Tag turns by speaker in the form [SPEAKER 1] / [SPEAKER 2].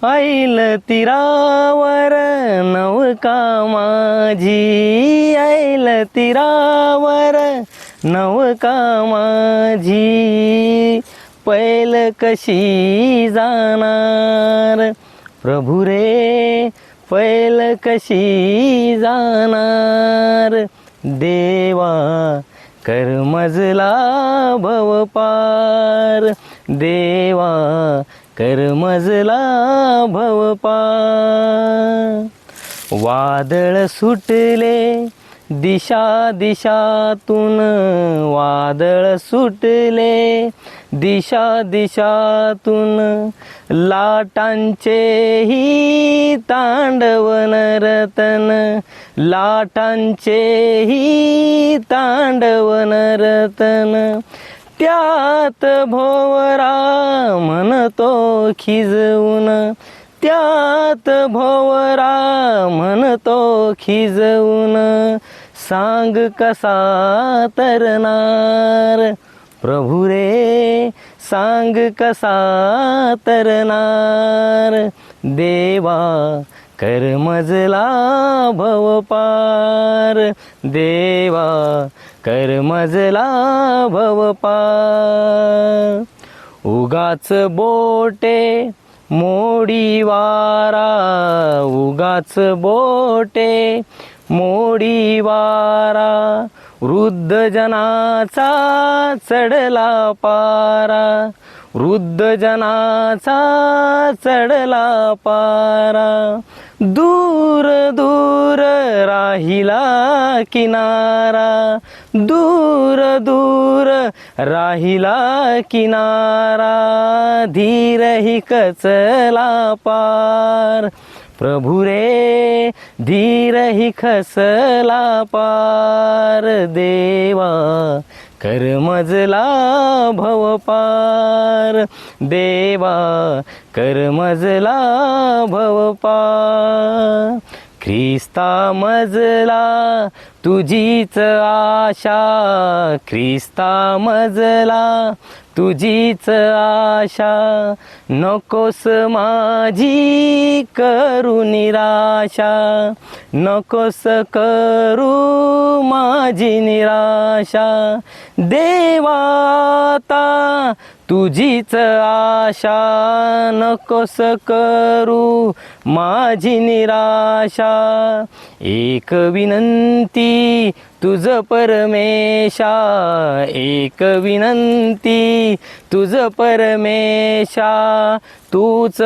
[SPEAKER 1] ऐल तीरावर नौका माझी, ऐल तीरावर नौका माझी, पैल कशी जाणार प्रभू रे, पैल कशी जाणार देवा, कर मजला भव पार देवा, कर मजला भव पार. वादळ सुटले दिशा दिशातून, वादळ सुटले दिशा दिशातून, लाटांचेही तांडव नर्तन, लाटांचेही तांडव नर्तन, त्यात भोवरा म्हणतो खिजवून, त्यात भोवरा म्हणतो खिजवून, सांग कसा तरणार प्रभू रे, सांग कसा तरणार देवा, कर मजला भव पार देवा, कर मजला भव पार. उगाच बोटे मोडी वारा, उगाच बोटे मोडी वारा, वृद्ध जनाचा चढला पारा, वृद्ध जनाचा चढला पारा, दूर दूर राहिला किनारा, दूर दूर राहिला किनारा, धीर ही खचला पार प्रभू रे, धीर ही खचला पार देवा, कर मजला भव पार देवा, कर मजला भव पार. ख्रिस्ता मजला तुझीच आशा, ख्रिस्ता मजला तुझीच आशा, नकोस माझी करू निराशा, नकोस करू माझी निराशा देवाता तुझीच आशा, नकोस करू माझी निराशा. एक विनंती तुझ परमेशा, एक विनंती तुझ परमेशा, तूच